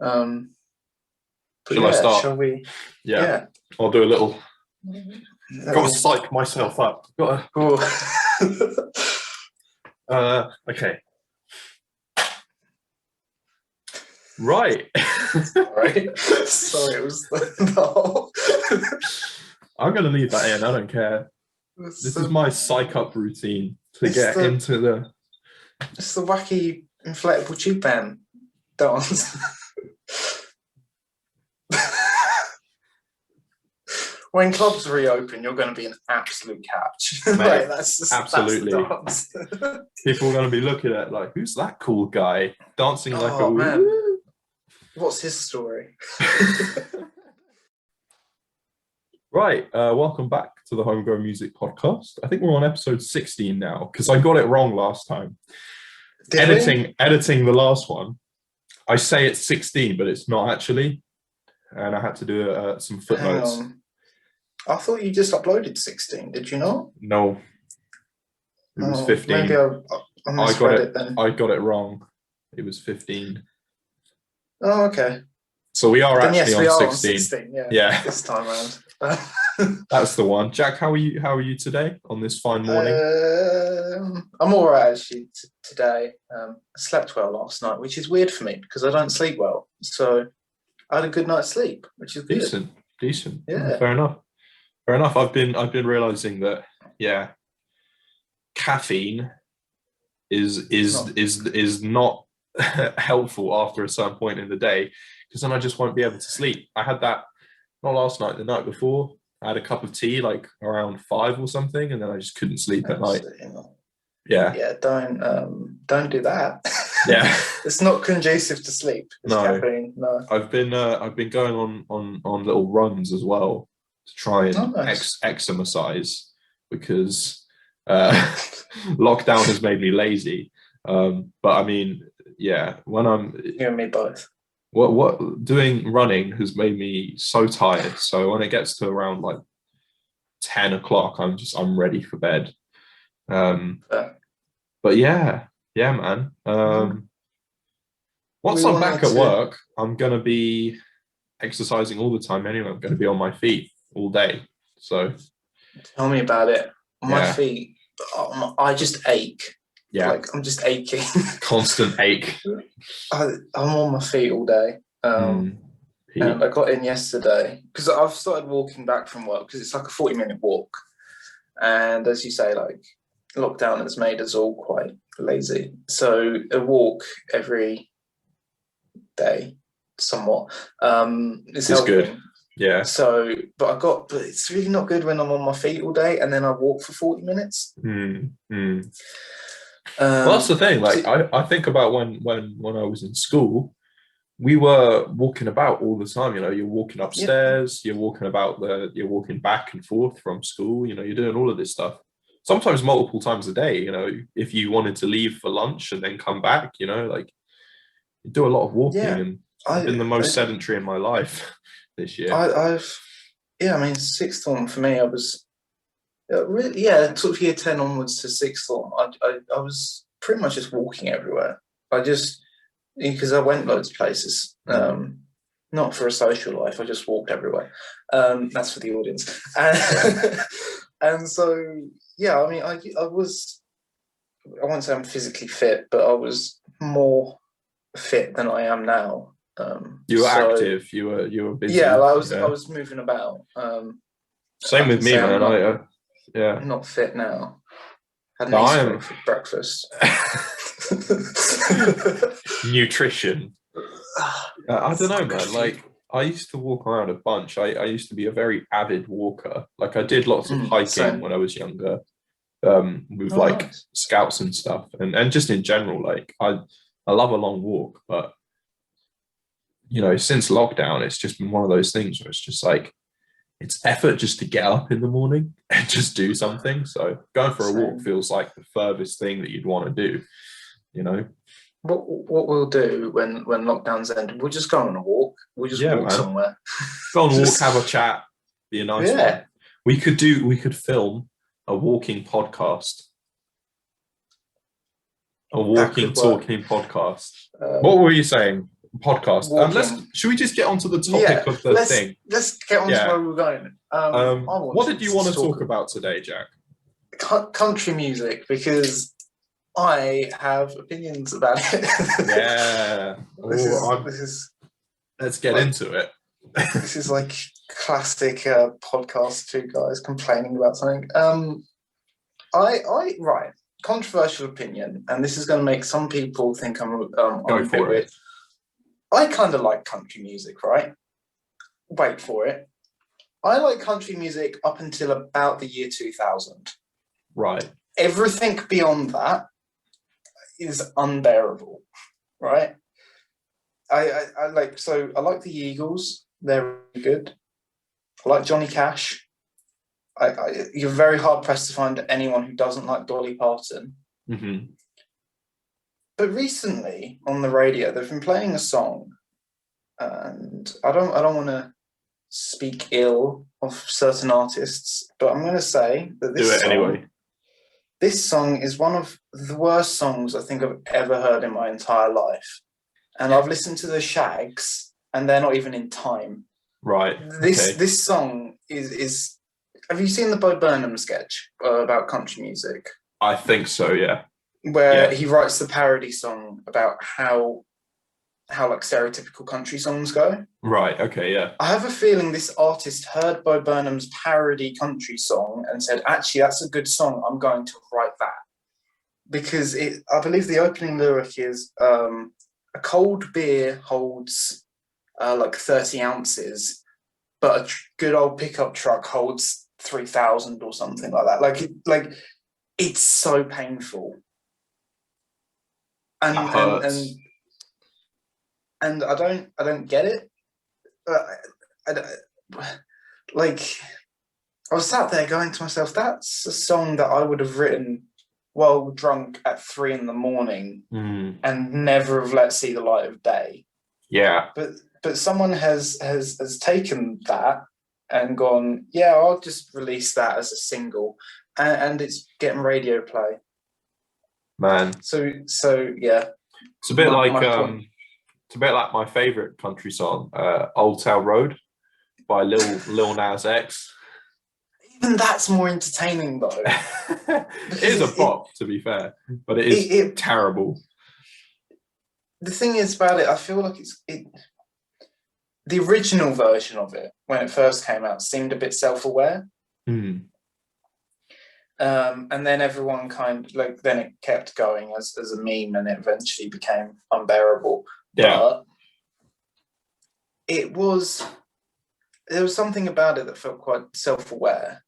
Shall I start? Shall we? Yeah. I'll do a little. Got to psych myself up. Got to. Okay. Right. Sorry, it was the whole. I'm going to leave that in. I don't care. This is my psych up routine to get into the. It's the wacky inflatable tube band dance. When clubs reopen, you're going to be an absolute catch. Mate, absolutely. That's the dance. People are going to be looking at like, who's that cool guy dancing like a man. woo? What's his story? Right, welcome back to the Homegrown Music Podcast. I think we're on episode 16 now because I got it wrong last time. Editing the last one, I say it's 16, but it's not actually, and I had to do some footnotes. I thought you just uploaded 16. Did you not? No, it was 15. Maybe I misread it then. I got it wrong. It was 15. Oh, okay. So we are then actually on 16. 16. Yeah. This time around. That's the one. Jack, how are you today on this fine morning? I'm all right actually today. I slept well last night, which is weird for me because I don't sleep well. So I had a good night's sleep, which is good. Decent. Yeah. Fair enough. I've been realizing that caffeine is not helpful after a certain point in the day, because then I just won't be able to sleep. I had that not last night, the night before. I had a cup of tea like around 5 or something, and then I just couldn't sleep at night. Yeah, don't do that. Yeah. It's not conducive to sleep. Caffeine. No. I've been going on little runs as well to try and exercise, because lockdown has made me lazy. But I mean, yeah, when I'm you and me both. What doing running has made me so tired. So when it gets to around like 10 o'clock, I'm ready for bed. But yeah, man. Once I'm back at work, I'm gonna be exercising all the time anyway. I'm gonna be on my feet all day. So tell me about it. My feet, I just ache. Yeah, like I'm just aching. Constant ache. I'm on my feet all day. And I got in yesterday because I've started walking back from work, because it's like a 40-minute walk. And as you say, like lockdown has made us all quite lazy. So a walk every day, somewhat, is helping. Good. Yeah. So, but it's really not good when I'm on my feet all day and then I walk for 40 minutes. Well, that's the thing. Like, I think about when I was in school, we were walking about all the time. You know, you're walking upstairs, you're walking back and forth from school. You know, you're doing all of this stuff. Sometimes multiple times a day. You know, if you wanted to leave for lunch and then come back, you know, like you do a lot of walking. And I've been the most sedentary in my life this year. I mean, sixth form for me, I was. Really, sort of year 10 onwards to sixth form, I was pretty much just walking everywhere. Because I went loads of places, not for a social life. I just walked everywhere. That's for the audience. And so, I mean, I won't say I'm physically fit, but I was more fit than I am now. You were active. You were busy. Yeah, I was moving about. Same with me, man. I'm not fit now. Had an ice cream for breakfast. Nutrition. I don't know, man. Like, I used to walk around a bunch. I used to be a very avid walker. Like, I did lots of hiking when I was younger, with scouts and stuff, and just in general. Like, I love a long walk, but you know, since lockdown, it's just been one of those things where it's just like, it's effort just to get up in the morning and just do something. So going for a walk feels like the furthest thing that you'd want to do, you know. What we'll do when lockdowns end, we'll just go on a walk. We'll just walk somewhere. Go on a walk, have a chat, be a nice one. We could film a walking podcast. A walking, talking podcast. What were you saying? podcast. walking. Should we just get onto the Yeah, topic of the thing? let's get on to Yeah. where we're going. What did you want to talk about today, Jack? Country music, because I have opinions about it. Yeah. This is Let's get like, into it. this is like classic podcast, two guys complaining about something. Right, controversial opinion, and this is going to make some people think I'm Go for it. I kind of like country music, right? Wait for it. I like country music up until about the year 2000. Right. Everything beyond that is unbearable, right? I like the Eagles. They're really good. I like Johnny Cash. You're very hard pressed to find anyone who doesn't like Dolly Parton. Mm-hmm. But recently on the radio, they've been playing a song, and I don't want to speak ill of certain artists, but I'm going to say that this song is one of the worst songs I think I've ever heard in my entire life. And I've listened to the Shags, and they're not even in time. Right. This song is. Have you seen the Bo Burnham sketch about country music? I think so. Yeah. Where he writes the parody song about how like stereotypical country songs go. Right. Okay. Yeah. I have a feeling this artist heard Bo Burnham's parody country song and said, "Actually, that's a good song. I'm going to write that." Because I believe the opening lyric is, "A cold beer holds like 30 ounces, but a good old pickup truck holds 3,000 or something like that." Like it's so painful. And that hurts. And I don't get it. I was sat there going to myself, that's a song that I would have written while drunk at 3 a.m. and never have let see the light of day. Yeah. But someone has taken that and gone, yeah, I'll just release that as a single, and it's getting radio play. Man. So yeah. It's a bit it's a bit like my favorite country song, "Old Town Road" by Lil Nas X. Even that's more entertaining, though. It is a bop, to be fair, but it is terrible. The thing is about it, I feel like the original version of it, when it first came out, seemed a bit self-aware. And then everyone then it kept going as a meme, and it eventually became unbearable. Yeah. But there was something about it that felt quite self-aware.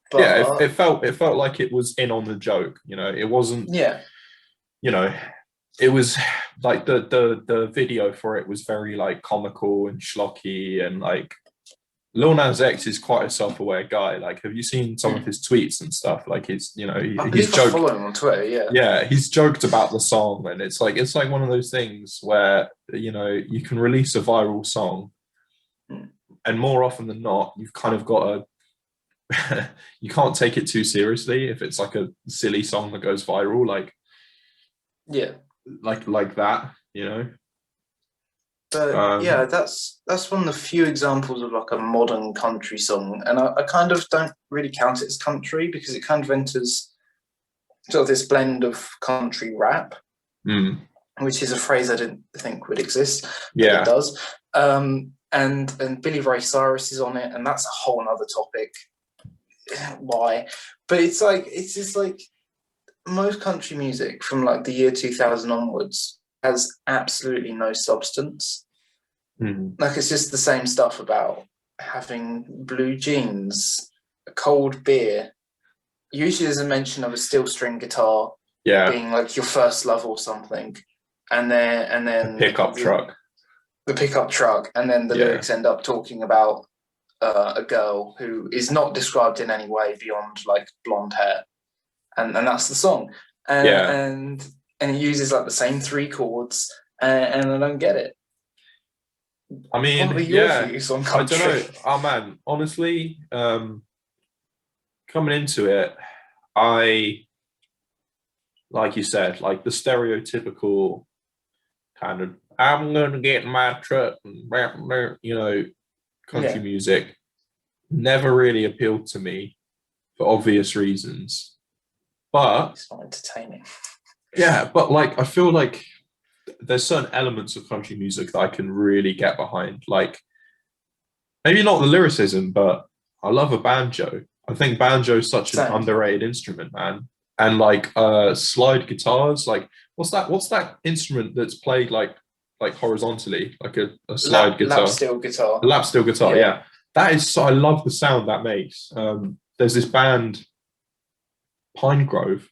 But yeah, it felt like it was in on the joke. It wasn't. Yeah. It was like the video for it was very like comical and schlocky, and like Lil Nas X is quite a self-aware guy. Like, have you seen some of his tweets and stuff? Like, he's joked. Follow him on Twitter, yeah. Yeah, he's joked about the song, and it's like one of those things where you can release a viral song, and more often than not, you've kind of got you can't take it too seriously if it's like a silly song that goes viral, like that. Yeah, that's one of the few examples of like a modern country song, and I kind of don't really count it as country because it kind of enters sort of this blend of country rap, which is a phrase I didn't think would exist, but it does. And Billy Ray Cyrus is on it, and that's a whole other topic. Why? But it's just like most country music from like the year 2000 onwards has absolutely no substance. Like, it's just the same stuff about having blue jeans, a cold beer. Usually there's a mention of a steel string guitar being like your first love or something, and then the pickup truck, and then the lyrics end up talking about a girl who is not described in any way beyond like blonde hair, and that's the song. And it uses like the same 3 chords, and I don't get it. I mean, what are your views on country? I don't know. Oh man, honestly, coming into it, like you said, like the stereotypical kind of I'm gonna get in my truck and country Yeah, music never really appealed to me for obvious reasons. But it's not entertaining. yeah, but like I feel like there's certain elements of country music that I can really get behind. Like maybe not the lyricism, but I love a banjo. I think banjo is such an Same. underrated instrument, man. And like slide guitars, like what's that instrument that's played like horizontally, like a slide Lap guitar? steel A guitar. lap steel guitar, Yeah. yeah. That is so I love the sound that makes. There's this band, Pine Grove,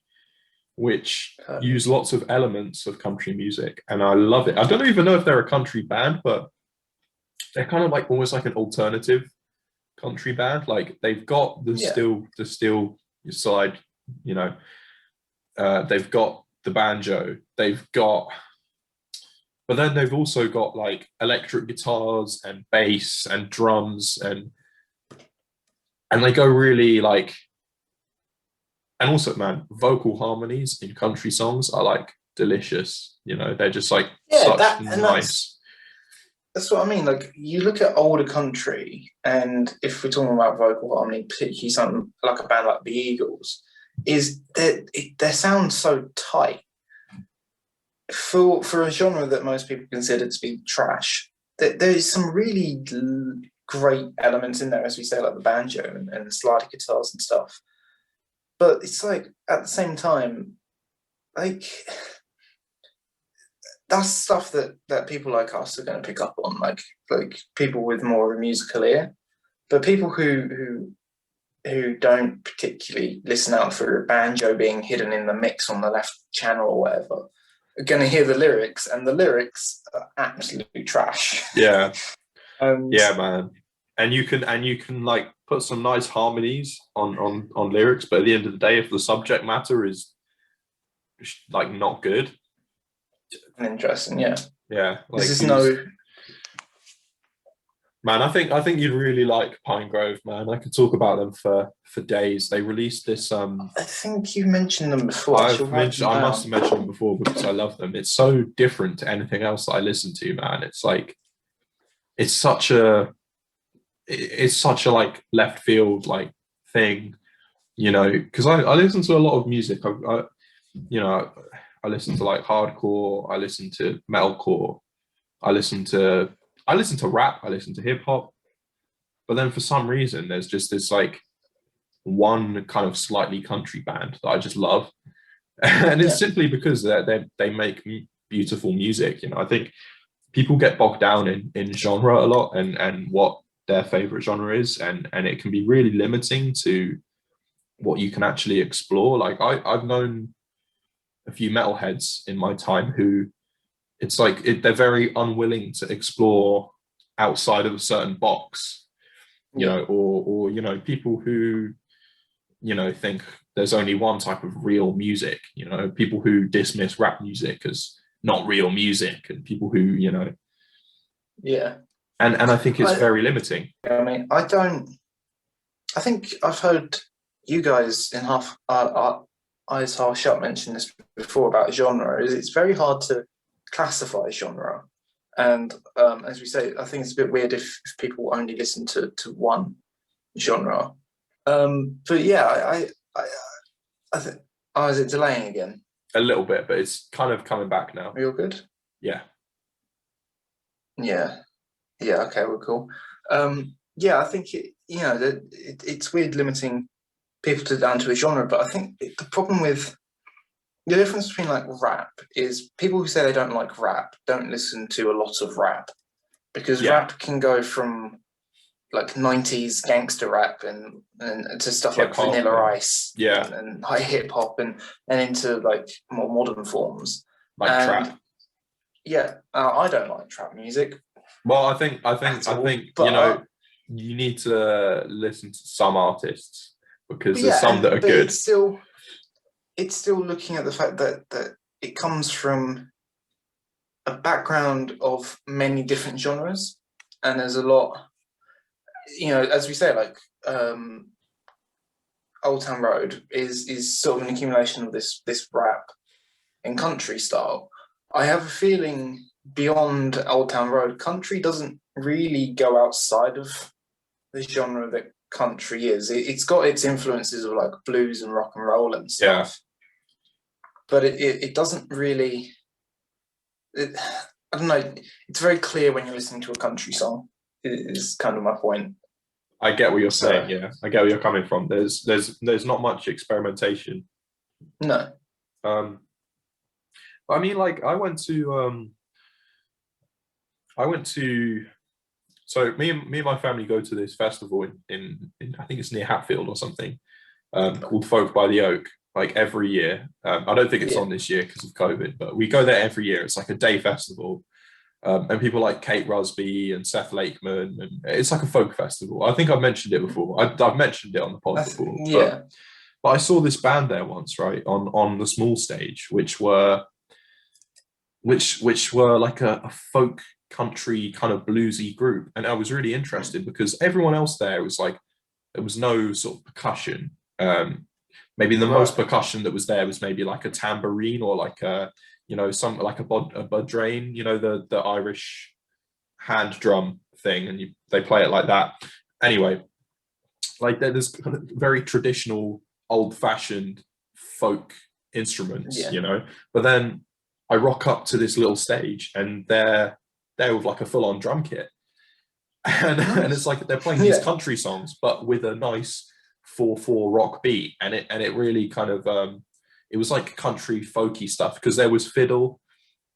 which use lots of elements of country music, and I love it. I don't even know if they're a country band, but they're kind of like almost like an alternative country band. Like they've got Yeah. the steel side, you know. They've got the banjo. But then they've also got like electric guitars and bass and drums and they go really like, and also man, vocal harmonies in country songs are like delicious. They're just like Yeah, such nice. that's what I mean. Like you look at older country, and if we're talking about vocal harmony, particularly something like a band like the Eagles, is that their sound so tight for a genre that most people consider to be trash. There's some really great elements in there, as we say, like the banjo and slide guitars and stuff. But it's like at the same time, like that's stuff that people like us are going to pick up on, like people with more of a musical ear. But people who don't particularly listen out for a banjo being hidden in the mix on the left channel or whatever are going to hear the lyrics, and the lyrics are absolute trash. Yeah. And Yeah, man. And you can like put some nice harmonies on lyrics, but at the end of the day, if the subject matter is like not good, interesting, yeah. yeah, This like is who's no. man, I think you'd really like Pine Grove, man. I could talk about them for days. They released this I think you mentioned them before. I shall I've write mentioned them I must down. have mentioned them before because I love them. It's so different to anything else that I listen to, man. It's like it's such a it's such a like left field like thing, because I listen to a lot of music. You know, I listen to like hardcore, I listen to metalcore, I listen to I listen to rap, I listen to hip hop, but then for some reason there's just this like one kind of slightly country band that I just love, and it's Yeah, simply because they make beautiful music. I think people get bogged down in genre a lot and what their favorite genre is, and it can be really limiting to what you can actually explore. Like I've known a few metalheads in my time who it's like they're very unwilling to explore outside of a certain box, yeah, or people who think there's only one type of real music, people who dismiss rap music as not real music, and people who yeah. and I think it's I, very limiting. I mean, I don't. I think I've heard you guys in half eyes half shut mention this before about genre. It's very hard to classify genre, and as we say, I think it's a bit weird if people only listen to one genre. But yeah, I think. Oh, is it delaying again? A little bit, but it's kind of coming back now. Are you all good? Yeah. Yeah. Yeah. Okay. We're cool. Yeah, I think it's weird limiting people down to a genre, but I think the problem with the difference between like rap is people who say they don't like rap don't listen to a lot of rap, because Yeah. rap can go from like 90s gangster rap and to stuff like Hip-hop Vanilla and Ice yeah, and high hip hop and into like more modern forms. like And trap. yeah, I don't like trap music Well, I think but you need to listen to some artists because there's yeah, some that are but good. it's still looking at the fact that it comes from a background of many different genres, and there's a lot, as we say, like Old Town Road is sort of an accumulation of this rap and country style. I have a feeling beyond Old Town Road, country doesn't really go outside of the genre that country is. It's got its influences of like blues and rock and roll and stuff, but it doesn't really. I don't know. It's very clear when you're listening to a country song. Is kind of my point. I get what you're saying. Yeah, I get where you're coming from. There's not much experimentation. No. I mean, like I went to. So me and my family go to this festival in I think it's near Hatfield or something, called Folk by the Oak. Like every year. I don't think it's on this year because of COVID, but we go there every year. It's like a day festival. And people like Kate Rusby and Seth Lakeman, and it's like a folk festival. I think I've mentioned it before. I've mentioned it on the pod before. Yeah. But I saw this band there once, right, on the small stage, which were like a folk country kind of bluesy group, and I was really interested because everyone else there was like there was no sort of percussion. Maybe the most percussion that was there was maybe like a tambourine or like a some like a budrain, the Irish hand drum thing, and they play it like that. Anyway, like there's kind of very traditional, old-fashioned folk instruments, But then I rock up to this little stage, and they're with like a full-on drum kit, and it's like they're playing these country songs, but with a nice 4/4 rock beat, and it really kind of it was like country folky stuff because there was fiddle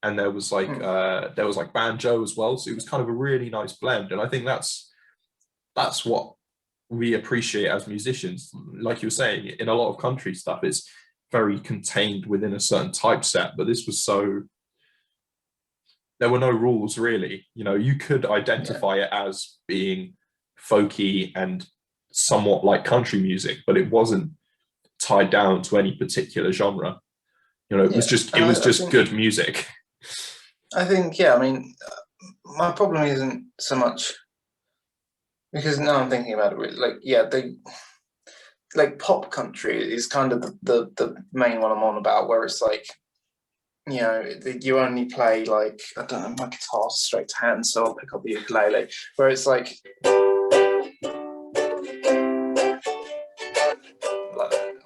and there was like banjo as well, so it was kind of a really nice blend. And I think that's what we appreciate as musicians. Like you were saying, in a lot of country stuff it's very contained within a certain typeset, but this was so there were no rules really. You could identify it as being folky and somewhat like country music, but it wasn't tied down to any particular genre. It was just good music. I think I mean, my problem isn't so much because now I'm thinking about it. They like pop country is kind of the main one I'm on about, where it's like you only play like I don't know, my guitar's straight to hand, so I'll pick up the ukulele, where it's like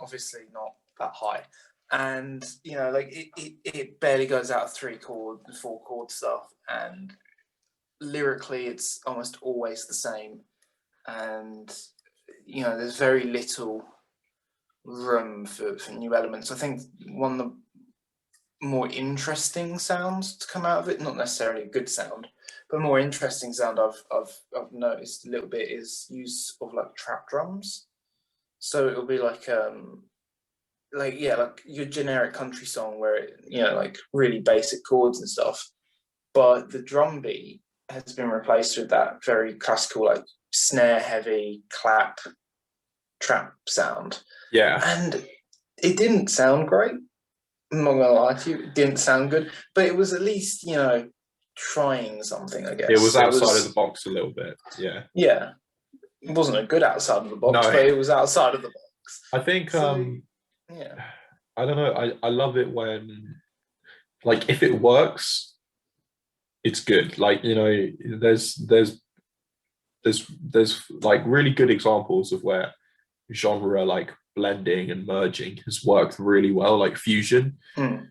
obviously not that high, and like it barely goes out 3-chord and 4-chord stuff, and lyrically it's almost always the same, and there's very little room for new elements. I think one of the more interesting sounds to come out of it, not necessarily a good sound, but more interesting sound I've noticed a little bit is use of like trap drums. So it'll be like your generic country song where like really basic chords and stuff, but the drum beat has been replaced with that very classical like snare heavy clap trap sound. Yeah, and it didn't sound great. I'm not gonna lie to you, it didn't sound good, but it was at least trying something, I guess. It was outside of the box a little bit. Yeah, it wasn't a good outside of the box, but it was outside of the box. I think I don't know, I love it when like if it works it's good. Like there's like really good examples of where genre like blending and merging has worked really well, like fusion. Like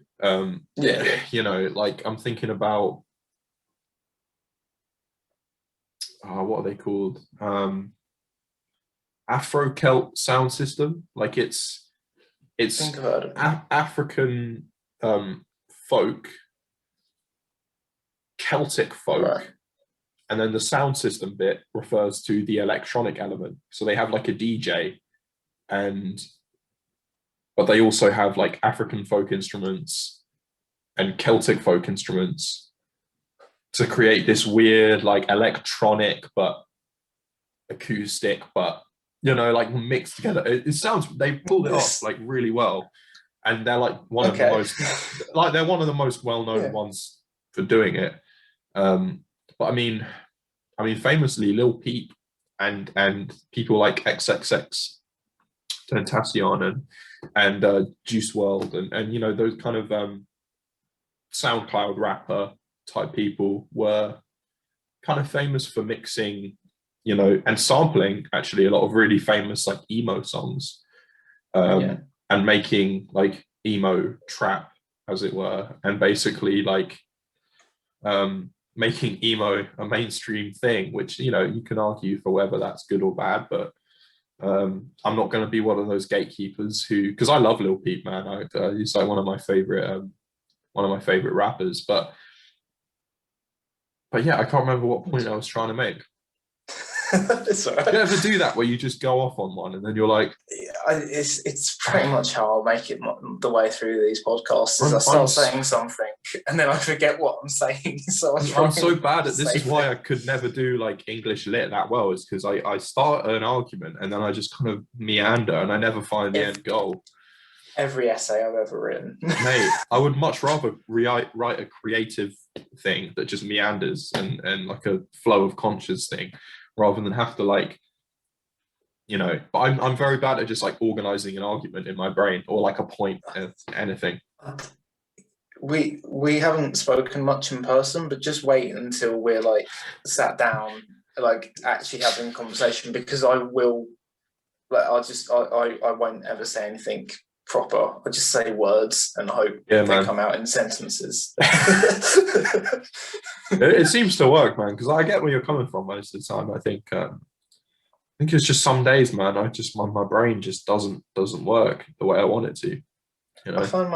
I'm thinking about what are they called, Afro Celt sound system. Like it's African folk, Celtic folk, right. And then the sound system bit refers to the electronic element. So they have like a DJ, but they also have like African folk instruments and Celtic folk instruments to create this weird like electronic but acoustic, but like mixed together. It sounds, they pulled it off like really well, and they're like one of the most well-known ones for doing it. But I mean famously Lil Peep and people like XXX Tentacion and Juice WRLD and those kind of SoundCloud rapper type people were kind of famous for mixing, you know, and sampling actually a lot of really famous like emo songs, and making like emo trap, as it were, and basically like making emo a mainstream thing, which, you know, you can argue for whether that's good or bad, but I'm not going to be one of those gatekeepers who, because I love Lil Peep, man. He's like one of my favorite rappers, but yeah, I can't remember what point I was trying to make. It's all right. You ever do that where you just go off on one and then you're like, it's pretty much how I make it the way through these podcasts. Is I start saying something and then I forget what I'm saying. So I'm so bad at this. Is why I could never do like English lit that well. Is because I start an argument and then I just kind of meander and I never find the end goal. Every essay I've ever written, mate, I would much rather write a creative thing that just meanders and like a flow of conscious thing, rather than have to like, you know. But I'm very bad at just like organizing an argument in my brain or like a point of anything. We haven't spoken much in person, but just wait until we're like sat down, like actually having a conversation, because I will, like, I won't ever say anything proper. I just say words and hope they come out in sentences. It seems to work, man, because I get where you're coming from most of the time. I think it's just some days, man, my brain just doesn't work the way I want it to. You know? I find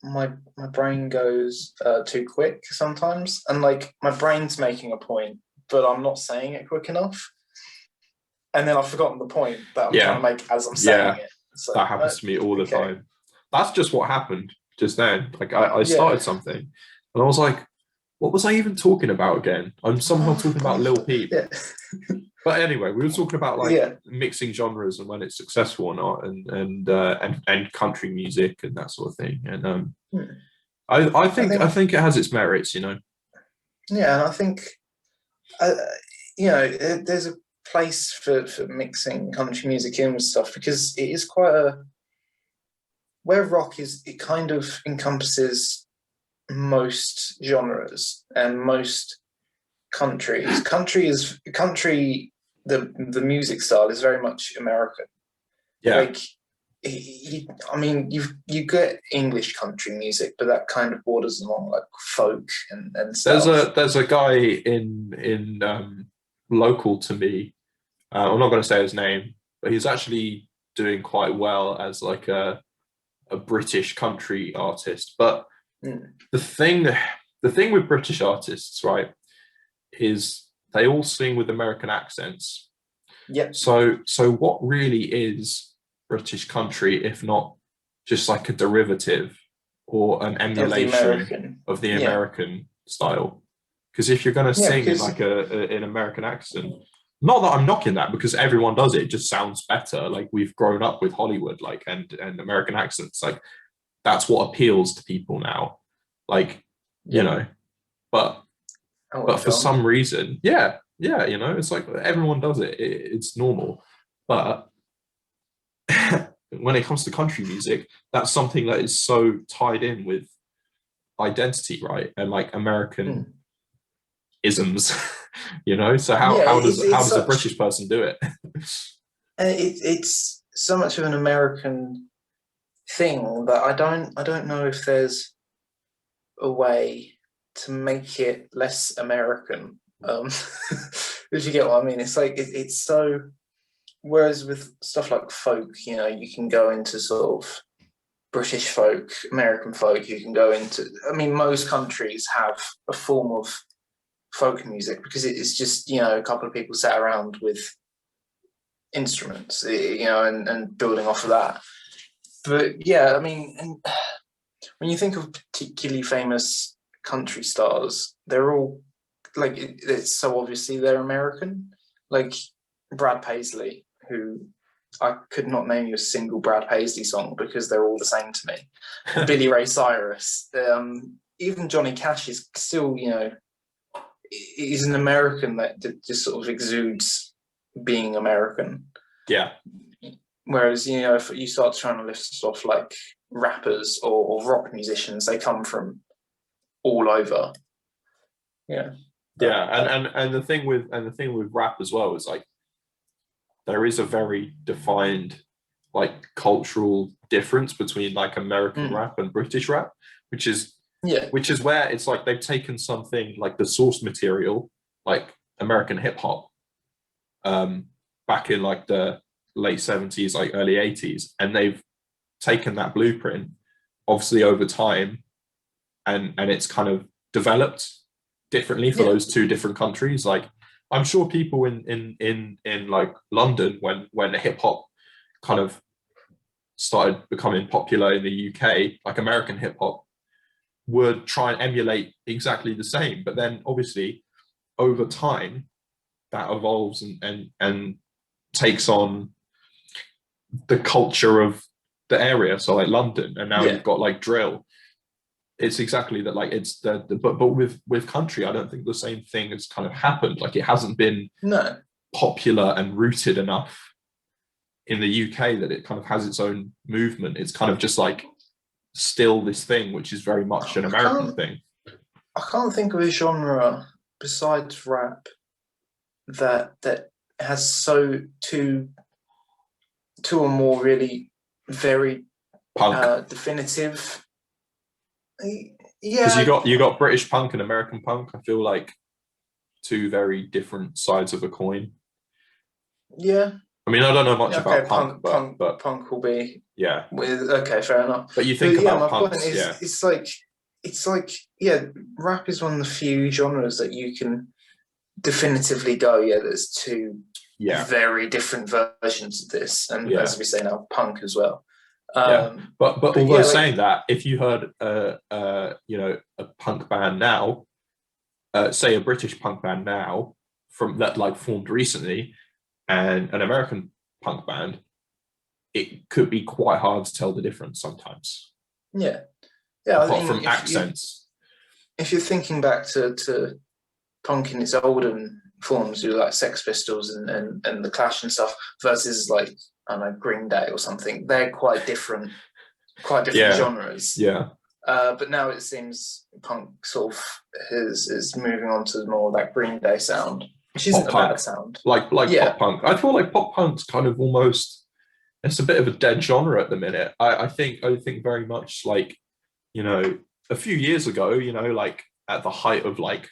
my brain goes too quick sometimes, and like my brain's making a point, but I'm not saying it quick enough, and then I've forgotten the point that I'm trying to make as I'm saying it. So, that happens to me all the time. That's just what happened just then. Like I started something and I was like, what was I even talking about again? I'm somehow talking about Lil Peep. But anyway, we were talking about like mixing genres and when it's successful or not, and country music and that sort of thing. And I think it has its merits, you know. Yeah, and I think you know, there's a place for mixing country music in with stuff, because it is quite where rock is, it kind of encompasses most genres and most countries. The music style is very much American. Like, I mean, you get English country music, but that kind of borders along like folk and stuff. There's a guy in local to me. I'm not going to say his name, but he's actually doing quite well as like a British country artist. But the thing with British artists, right, is they all sing with American accents. Yeah. So what really is British country if not just like a derivative or an emulation of the American style? Because if you're going to sing in like an American accent, not that I'm knocking that, because everyone does it just sounds better. Like, we've grown up with Hollywood, like, and American accents, like that's what appeals to people now, like, you know. But for some reason, you know, it's like everyone does it. It's normal. But when it comes to country music, that's something that is so tied in with identity, right? And like American isms, you know. So how does a British person do it? It's so much of an American thing that I don't know if there's a way to make it less American. If you get what I mean, it's like it's so. Whereas with stuff like folk, you know, you can go into sort of British folk, American folk. You can go into. I mean, most countries have a form of folk music because it's just, you know, a couple of people sat around with instruments, you know, and building off of that. But yeah, I mean, and when you think of particularly famous country stars, they're all like, it's so obviously they're American. Like Brad Paisley, who I could not name you a single Brad Paisley song because they're all the same to me. Billy Ray Cyrus, even Johnny Cash is still, you know, he's an American that just sort of exudes being American. Yeah. Whereas, you know, if you start trying to list off like rappers or rock musicians, they come from all over. Yeah. And the thing with rap as well is like there is a very defined like cultural difference between like American rap and British rap, which is where it's like they've taken something like the source material, like American hip hop, back in like the late 70s, like early 80s, and they've taken that blueprint, obviously over time, and it's kind of developed differently for those two different countries. Like I'm sure people in like London when hip hop kind of started becoming popular in the UK, like American hip hop, would try and emulate exactly the same. But then obviously over time that evolves and takes on the culture of the area. So like London, and now you've got like drill. It's exactly that. Like it's but with country, I don't think the same thing has kind of happened. Like it hasn't been popular and rooted enough in the UK that it kind of has its own movement. It's kind of just like still this thing, which is very much an American thing. I can't think of a genre besides rap that has two or more really very definitive. Because you got British punk and American punk. I feel like two very different sides of a coin. Yeah. I mean, I don't know much about punk, but punk will be with fair enough. But you think about my punks, point is, it's like rap is one of the few genres that you can definitively go, there's two very different versions of this, and as we say now, punk as well. But although saying that, if you heard a punk band now, say a British punk band now from that like formed recently, and an American punk band, it could be quite hard to tell the difference sometimes. Apart from accents. If you're thinking back to punk in its olden forms, you like Sex Pistols and the Clash and stuff, versus like I don't know, Green Day or something, they're quite different genres. But now it seems punk sort of is moving on to more like Green Day sound, which isn't a bad sound. Like pop punk. I feel like pop punk's kind of almost, it's a bit of a dead genre at the minute. I think very much like, a few years ago, like at the height of like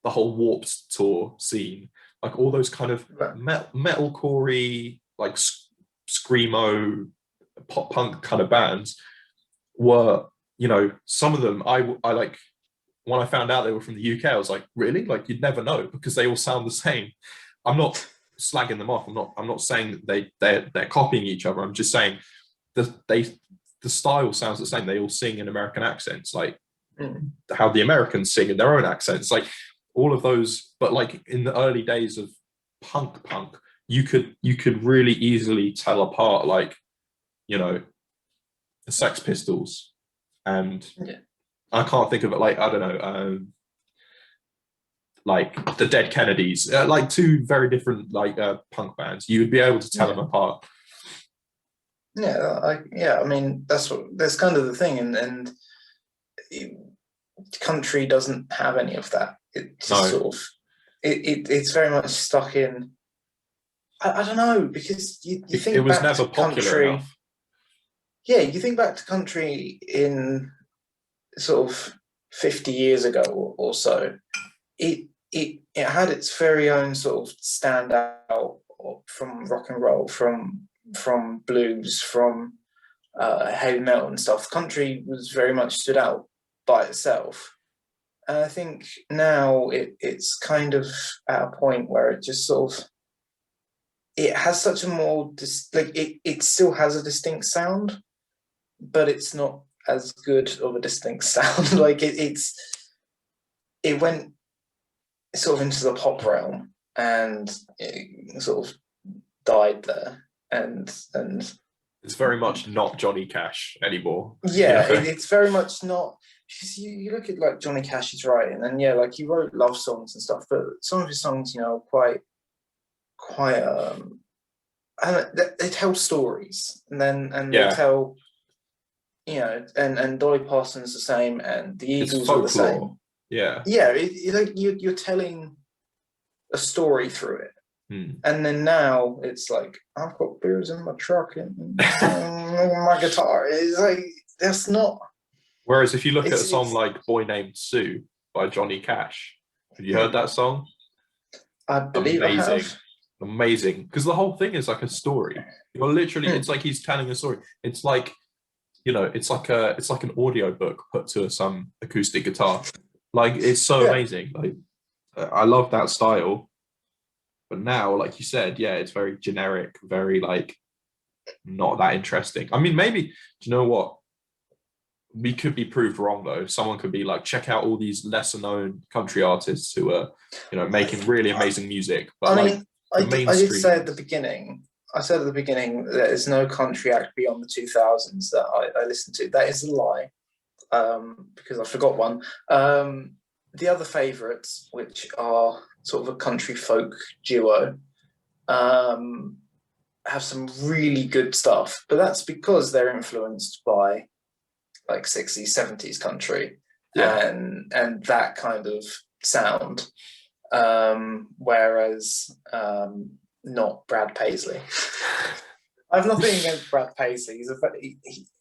the whole Warped tour scene, like all those kind of metalcore-y, like screamo pop punk kind of bands were, some of them I like, when I found out they were from the UK, I was like, really? Like you'd never know, because they all sound the same. I'm not slagging them off. I'm not saying that they're copying each other. I'm just saying the style sounds the same. They all sing in American accents, like how the Americans sing in their own accents, like all of those. But like in the early days of punk, you could really easily tell apart, like, the Sex Pistols and I can't think of it, like, I don't know, like the Dead Kennedys, like two very different like punk bands. You would be able to tell them apart. I mean that's kind of the thing, and country doesn't have any of that. It just sort of it's very much stuck in. I don't know, because you think it was back never to popular country enough. Yeah, you think back to country in sort of 50 years ago or so, it had its very own sort of standout from rock and roll, from blues, from heavy metal and stuff. Country was very much stood out by itself. And I think now it's kind of at a point where it just sort of, it has such a more, it still has a distinct sound, but it's not as good of a distinct sound. Like it went sort of into the pop realm and it sort of died there. And it's very much not Johnny Cash anymore. It's very much not. You look at like Johnny Cash's writing, and like he wrote love songs and stuff, but some of his songs, quite they tell stories, and they tell, and Dolly Parton's the same, and the It's Eagles are the folklore. same. Yeah. Yeah, you're telling a story through it. Hmm. And then now it's like, I've got beers in my truck and my guitar. It's like, that's not. Whereas if you look at a song like Boy Named Sue by Johnny Cash, have you heard that song? I believe I have. Amazing. Because the whole thing is like a story. You're literally, it's like he's telling a story. It's like, it's like an audio book put to some acoustic guitar. Like, it's so amazing. Like, I love that style. But now, like you said, yeah, it's very generic, very like not that interesting. I mean, maybe, do you know what? We could be proved wrong though. Someone could be like, check out all these lesser known country artists who are, making really amazing music. But I did say at the beginning, that there's no country act beyond the 2000s that I listened to. That is a lie, because I forgot one. The other favourites, which are sort of a country folk duo, have some really good stuff, but that's because they're influenced by like 60s, 70s country, and that kind of sound. Whereas not Brad Paisley. I have nothing against Brad Paisley.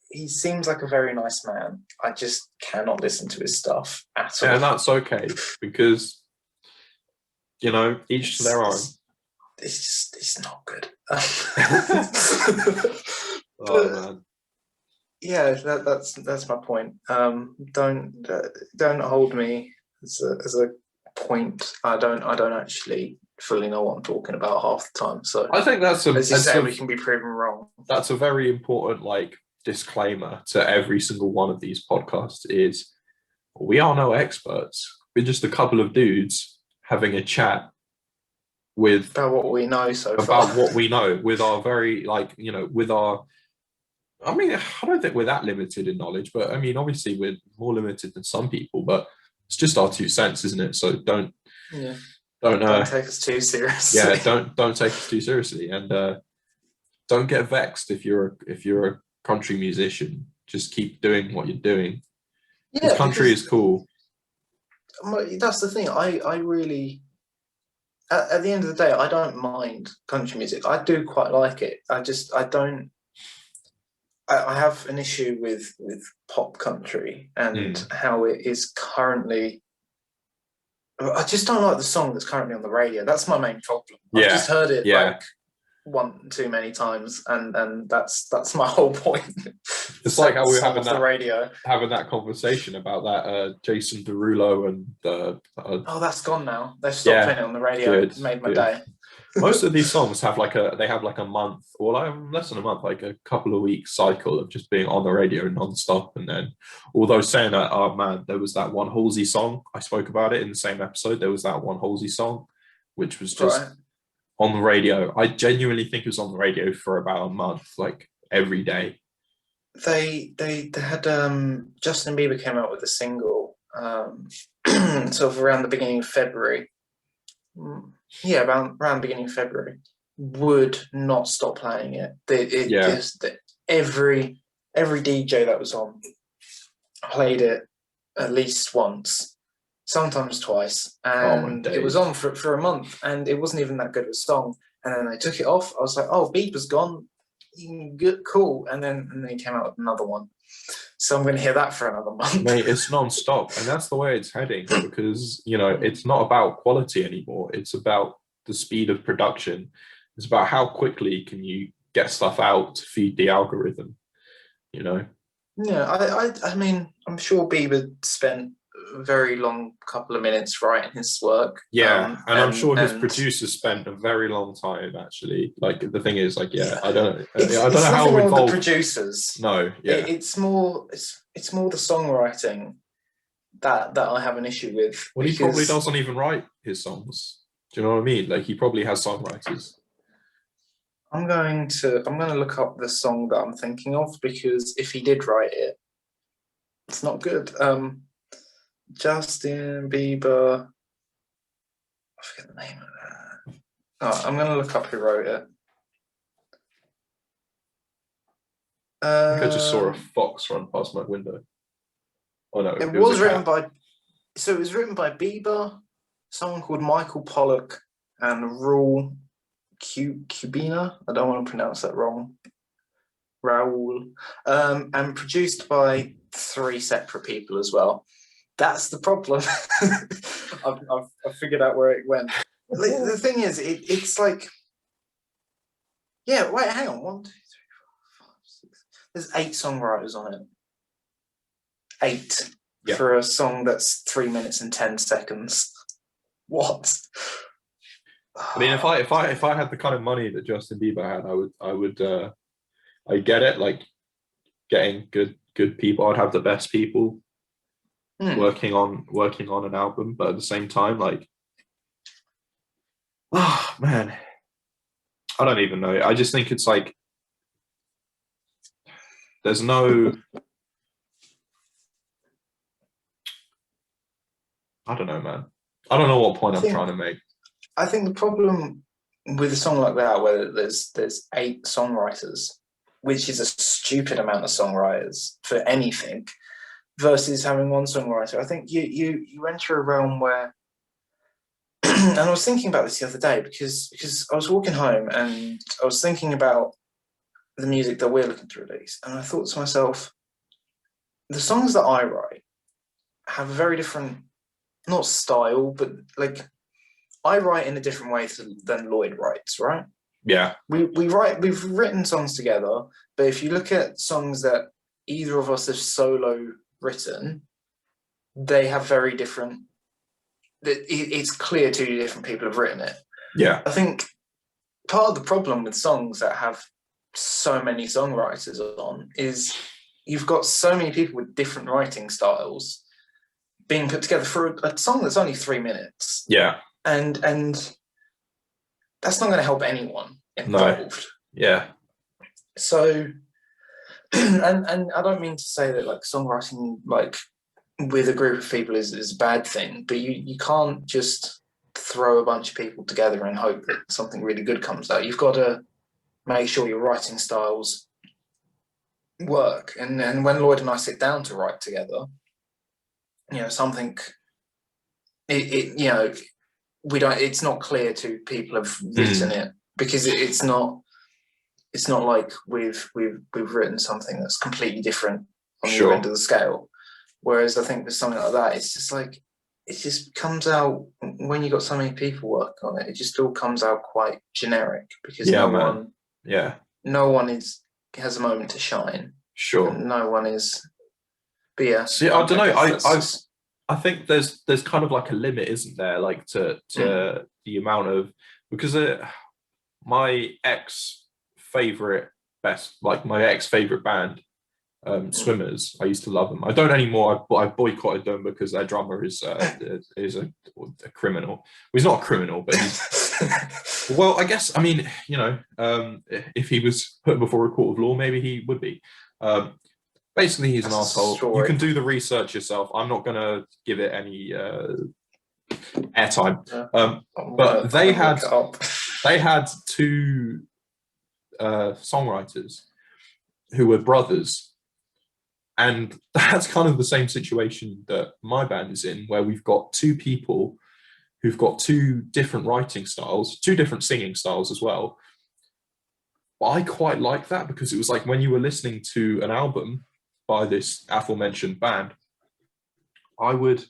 He seems like a very nice man. I just cannot listen to his stuff at all. And that's okay, because each to their own. It's not good. Oh man. Yeah, that's my point. Don't hold me as a point. I don't actually fully know what I'm talking about half the time. So I think as you say, we can be proven wrong. That's a very important disclaimer to every single one of these podcasts is we are no experts. We're just a couple of dudes having a chat about what we know what we know with our very with our. I mean, I don't think we're that limited in knowledge, but I mean, obviously we're more limited than some people, but it's just our 2 cents, isn't it? So don't take us too seriously. Yeah, don't take us too seriously, and don't get vexed if you're a country musician. Just keep doing what you're doing. Yeah, country is cool. That's the thing. I really, at the end of the day, I don't mind country music. I do quite like it. I have an issue with pop country and how it is currently. I just don't like the song that's currently on the radio. That's my main problem. I've just heard it like one too many times, and that's my whole point. It's like how we were having that conversation about that Jason Derulo and oh, that's gone now. They've stopped playing it on the radio. It made my day. Most of these songs have a month, or less than a month, like a couple of weeks cycle of just being on the radio non-stop. And then, although saying that, oh man, there was that one Halsey song, I spoke about it in the same episode. There was that one Halsey song, which was just on the radio. I genuinely think it was on the radio for about a month, like every day. They had Justin Bieber came out with a single sort of around the beginning of February. Yeah, around the beginning of February. Would not stop playing it. Every DJ that was on played it at least once, sometimes twice, and it was on for a month, and it wasn't even that good of a song. And then they took it off. I was like, oh, Bieber's gone. Good, cool. And then he came out with another one. So I'm going to hear that for another month. Mate, it's non-stop, and that's the way it's heading, because it's not about quality anymore. It's about the speed of production. It's about how quickly can you get stuff out to feed the algorithm. Yeah, I mean, I'm sure Bieber spent a very long couple of minutes writing his work. Yeah, and I'm sure his producers spent a very long time actually. Like the thing is, I don't know how involved the producers. No, it's more the songwriting that I have an issue with. Well, he probably doesn't even write his songs. Do you know what I mean? Like he probably has songwriters. I'm going to look up the song that I'm thinking of, because if he did write it, it's not good. Justin Bieber. I forget the name of that. Oh, I'm going to look up who wrote it. I think I just saw a Um, fox run past my window. Oh no, it it was a was written cat. by. So it was written by Bieber, someone called Michael Pollock, and Rule Cubina. I don't want to pronounce that wrong. Raoul, and produced by 3 separate people as well. That's the problem. I've figured out where it went. The thing is, it's like, yeah. Wait, hang on. 1, 2, 3, 4, 5, 6. There's 8 songwriters on it. 8 Yeah. for a song that's 3 minutes and 10 seconds. What? I mean, if I had the kind of money that Justin Bieber had, I get it. Like getting good people, I'd have the best people working on an album, but at the same time, like, oh man, I don't even know. I just think it's like there's no, I don't know, man. I don't know what point I'm trying to make. I think the problem with a song like that, where there's 8 songwriters, which is a stupid amount of songwriters for anything, versus having one songwriter. I think you enter a realm where, and I was thinking about this the other day because I was walking home and I was thinking about the music that we're looking to release, and I thought to myself, the songs that I write have a very different, not style, but like I write in a different way than Lloyd writes, right? Yeah. We've written songs together, but if you look at songs that either of us have solo written, they have very different. It's clear 2 different people have written it. Yeah. I think part of the problem with songs that have so many songwriters on is you've got so many people with different writing styles being put together for a song that's only 3 minutes. Yeah. And that's not going to help anyone involved. No. Yeah. So, and I don't mean to say that like songwriting like with a group of people is a bad thing, but you can't just throw a bunch of people together and hope that something really good comes out. You've got to make sure your writing styles work. And when Lloyd and I sit down to write together, something we don't. It's not clear to people have written it because it's not like we've written something that's completely different on the end of the scale. Whereas I think with something like that, it's just like it just comes out when you got so many people working on it. It just all comes out quite generic because no one has a moment to shine. Sure. No one is. But yeah. See, I don't know. I think there's kind of like a limit, isn't there? Like to the amount of, because my ex-favorite band, Swimmers. I used to love them. I don't anymore. I boycotted them because their drummer is a criminal. Well, he's not a criminal, but he's well. I guess I mean if he was put before a court of law, maybe he would be. Basically, he's an asshole. You can do the research yourself. I'm not going to give it any airtime. But they had 2 songwriters who were brothers, and that's kind of the same situation that my band is in, where we've got 2 people who've got 2 different writing styles, 2 different singing styles as well. But I quite like that because it was like when you were listening to an album by this aforementioned band, I would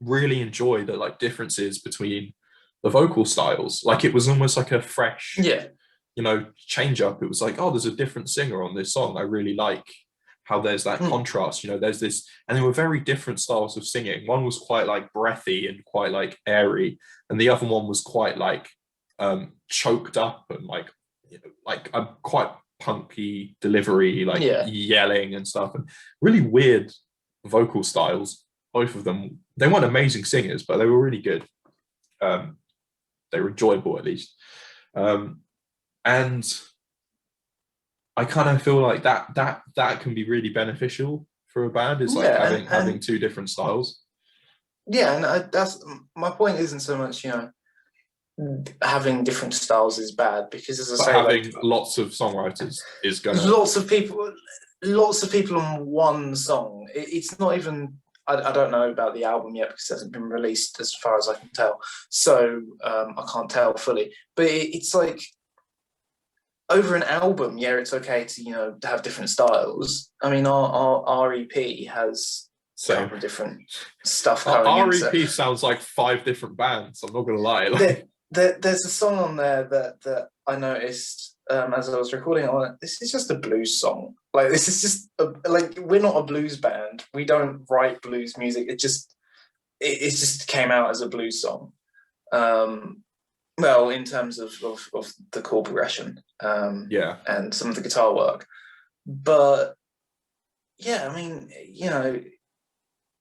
really enjoy the like differences between the vocal styles. Like it was almost like a fresh, change up. It was like, oh, there's a different singer on this song. I really like how there's that contrast. There's this, and they were very different styles of singing. One was quite like breathy and quite like airy, and the other one was quite like choked up and like a quite punky delivery, like yelling and stuff, and really weird vocal styles. Both of them, they weren't amazing singers, but they were really good. They were enjoyable, at least. And I kind of feel like that can be really beneficial for a band. Is like having 2 different styles. Yeah, and that's my point. Isn't so much having different styles is bad, because, as I But say, having lots of songwriters is gonna lots of people on one song. It's not even. I don't know about the album yet because it hasn't been released, as far as I can tell. So I can't tell fully. But it's like, over an album, yeah, it's okay to to have different styles. I mean, our EP has a couple of different stuff going our into EP sounds like 5 different bands. I'm not gonna lie. There's a song on there that I noticed as I was recording. This is just a blues song. Like, this is just like, we're not a blues band. We don't write blues music. It just came out as a blues song. Well, in terms of the chord progression, and some of the guitar work, but yeah, I mean,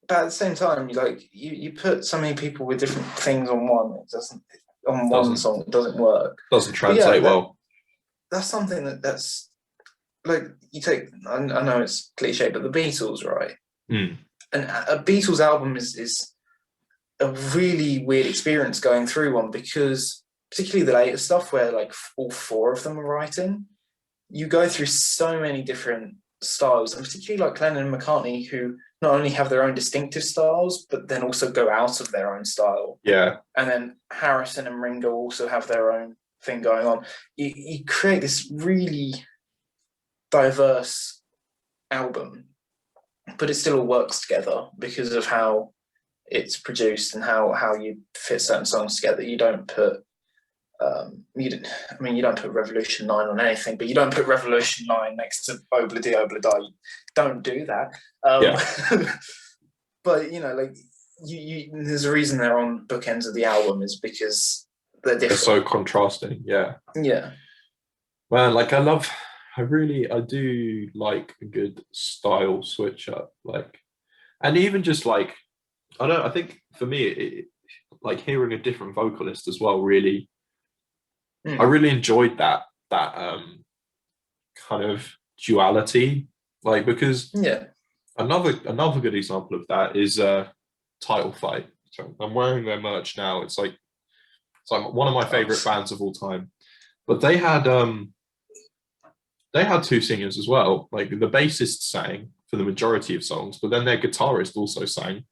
but at the same time, you put so many people with different things on one, one song, it doesn't work. Doesn't translate well. That's something that's like, you take. I know it's cliche, but the Beatles, right? Mm. And a Beatles album is a really weird experience going through one, because particularly the later stuff where like all 4 of them are writing, you go through so many different styles, and particularly like Lennon and McCartney, who not only have their own distinctive styles, but then also go out of their own style. Yeah. And then Harrison and Ringo also have their own thing going on. You create this really diverse album, but it still all works together because of how it's produced and how you fit certain songs together. You don't put you don't put Revolution 9 on anything, but you don't put Revolution 9 next to Obla Di Obla Di. Don't do that. But like, you there's a reason they're on bookends of the album, is because they're different. They're so contrasting. Yeah. Man, like, I do like a good style switch up, like, and even just like, I think for me, like, hearing a different vocalist as well, really, I really enjoyed that kind of duality, like, because another good example of that is Title Fight. So I'm wearing their merch now. It's like one of my favorite bands of all time. But they had 2 singers as well. Like, the bassist sang for the majority of songs, but then their guitarist also sang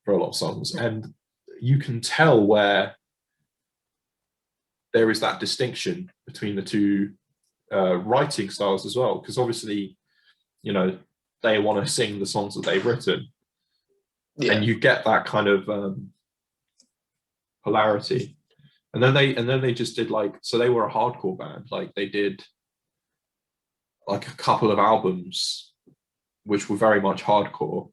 for a lot of songs, and you can tell where there is that distinction between the 2 writing styles as well, because obviously, they want to sing the songs that they've written, and you get that kind of polarity. And then they just did, like, so they were a hardcore band. Like, they did like a couple of albums which were very much hardcore,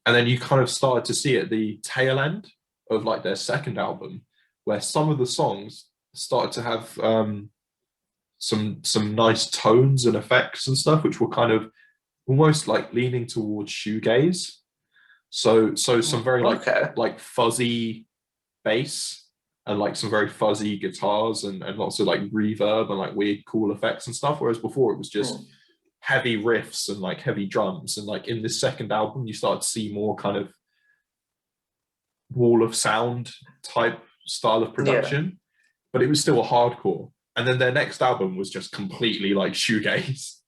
and then you kind of started to see at the tail end of like their second album where some of the songs started to have some nice tones and effects and stuff, which were kind of almost like leaning towards shoegaze. So some very like fuzzy bass, and like some very fuzzy guitars, and lots of like reverb and like weird cool effects and stuff. Whereas before it was just heavy riffs and like heavy drums. And like in this second album, you start to see more kind of wall of sound type style of production, but it was still a hardcore. And then their next album was just completely like shoegaze.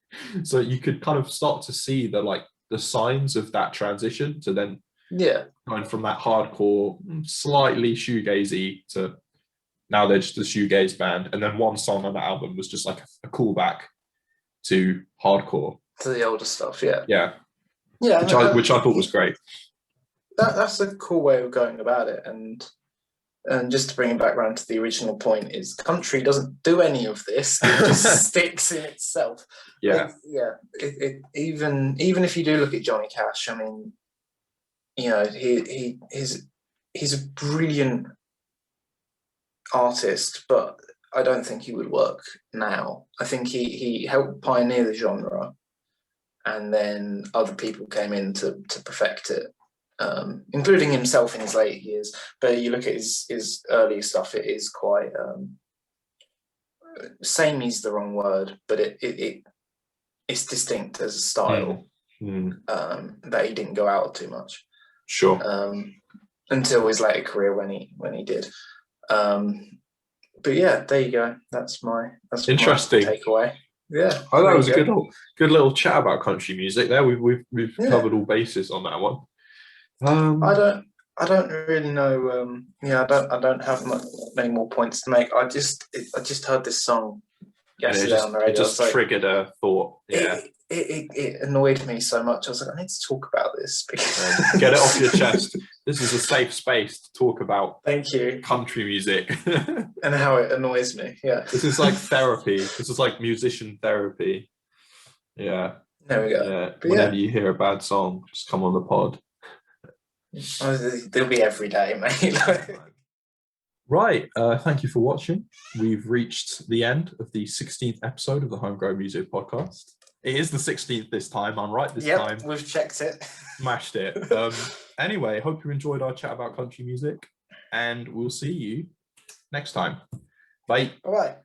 So you could kind of start to see the signs of that transition to then going from that hardcore, slightly shoegazy, to now they're just a shoegaze band. And then one song on the album was just like a callback to hardcore, to the older stuff. Which I thought was great. That's a cool way of going about it. And just to bring it back around to the original point, is country doesn't do any of this. It just sticks in itself. Even if you do look at Johnny Cash, I mean, he's a brilliant artist, but I don't think he would work now. I think he helped pioneer the genre, and then other people came in to perfect it, including himself in his late years. But you look at his early stuff, it is quite samey's the wrong word, but it's distinct as a style that he didn't go out too much. Sure. Until his later career when he did. yeah, there you go. That's Interesting. my takeaway. Yeah. Oh, that was a good little chat about country music there. We've covered all bases on that one. I don't really know. I don't have many more points to make. I just heard this song yesterday on the radio. It just triggered a thought. Yeah. It annoyed me so much. I was like, I need to talk about this. Get it off your chest. This is a safe space to talk about. Thank you. Country music and how it annoys me. Yeah. This is like therapy. This is like musician therapy. Yeah. There we go. Yeah. Whenever you hear a bad song, just come on the pod. They'll be every day, mate. Right. Thank you for watching. We've reached the end of the 16th episode of the Homegrown Music Podcast. It is the 16th this time. I'm right this time. Yep, we've checked it. Smashed it. Anyway, hope you enjoyed our chat about country music, and we'll see you next time. Bye. All right.